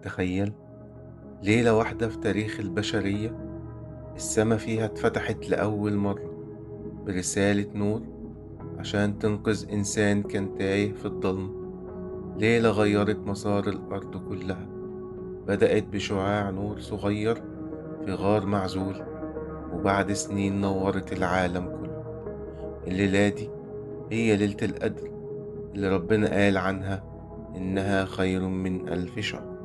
تخيل ليلة واحدة في تاريخ البشرية السما فيها اتفتحت لأول مرة برسالة نور عشان تنقذ إنسان كان تايه في الضلمة. ليلة غيرت مسار الأرض كلها، بدأت بشعاع نور صغير في غار معزول، وبعد سنين نورت العالم كله. الليلة دي هي ليلة القدر اللي ربنا قال عنها إنها خير من 1000 شهر.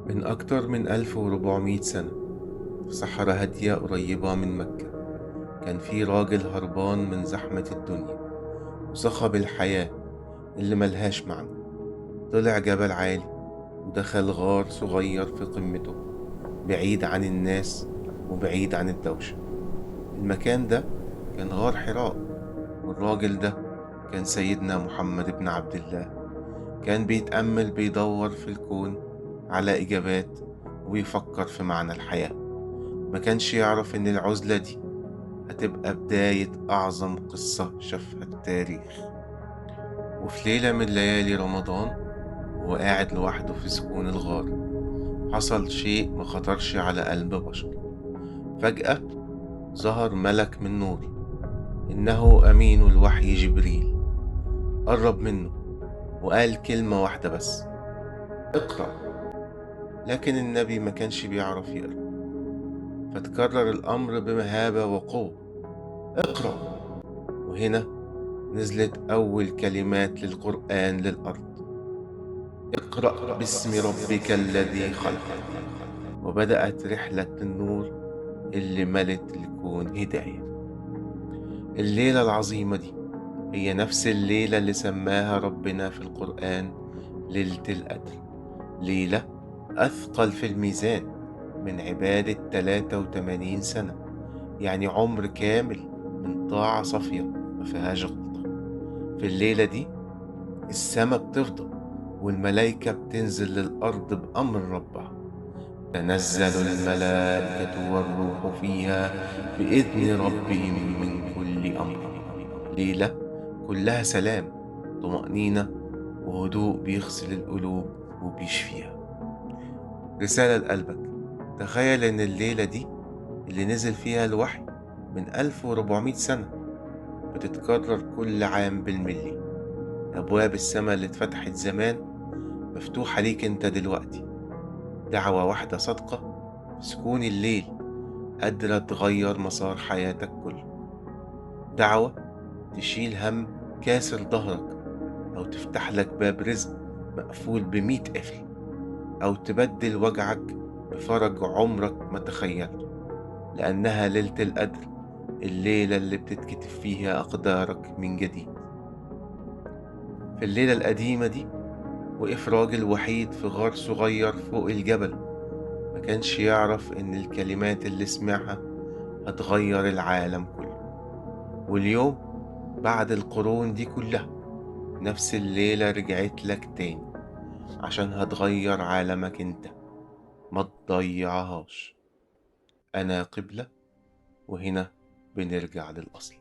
من أكتر من 1400 سنة في صحراء هادية قريبة من مكة، كان في راجل هربان من زحمة الدنيا وصخب الحياة اللي ملهاش معنى. طلع جبل عالي ودخل غار صغير في قمته، بعيد عن الناس وبعيد عن الدوشة. المكان ده كان غار حراء، والراجل ده كان سيدنا محمد بن عبد الله. كان بيتأمل بيدور في الكون على إجابات وبيفكر في معنى الحياة. ما كانش يعرف إن العزلة دي هتبقى بداية أعظم قصة شافها التاريخ. وفي ليلة من ليالي رمضان وهو قاعد لوحده في سكون الغار، حصل شيء ما خطرش على قلب بشر. فجأة ظهر ملك من نور، إنه أمين الوحي جبريل. قرب منه وقال كلمة واحدة بس: اقرأ. لكن النبي ما كانش بيعرف يقرأ، فتكرر الأمر بمهابة وقوة: اقرأ. وهنا نزلت أول كلمات للقرآن للأرض: اقرأ باسم ربك الذي خلق. وبدأت رحلة النور اللي ملت الكون هداية. الليلة العظيمة دي هي نفس الليلة اللي سماها ربنا في القرآن ليلة القدر، ليلة أثقل في الميزان من عبادة 83 سنة، يعني عمر كامل من طاعة صافية ما فيهاش غلطة. في الليلة دي السما بتفضى والملايكة بتنزل للأرض بأمر ربها. تنزل الملائكة والروح فيها بإذن ربهم من كل أمر. ليلة كلها سلام، طمأنينة، وهدوء بيغسل القلوب وبيشفيها. رسالة لقلبك: تخيل إن الليلة دي اللي نزل فيها الوحي من 1400 سنة بتتكرر كل عام بالملي. أبواب السماء اللي اتفتحت زمان مفتوحة ليك انت دلوقتي. دعوة واحدة صادقة في سكون الليل قادرة تغير مسار حياتك كله. دعوة تشيل هم كاسر ظهرك، أو تفتح لك باب رزق مقفول ب100 قفل، أو تبدل وجعك بفرج عمرك ما تخيلته. لأنها ليلة القدر، الليلة اللي بتتكتب فيها أقدارك من جديد. في الليلة القديمة دي وقف راجل وحيد في غار صغير فوق الجبل. ما كانش يعرف إن الكلمات اللي سمعها هتغير العالم كله. واليوم بعد القرون دي كلها نفس الليلة رجعت لك تاني عشان هتغير عالمك انت. ما تضيعهاش. أنا قبلة، وهنا بنرجع للأصل.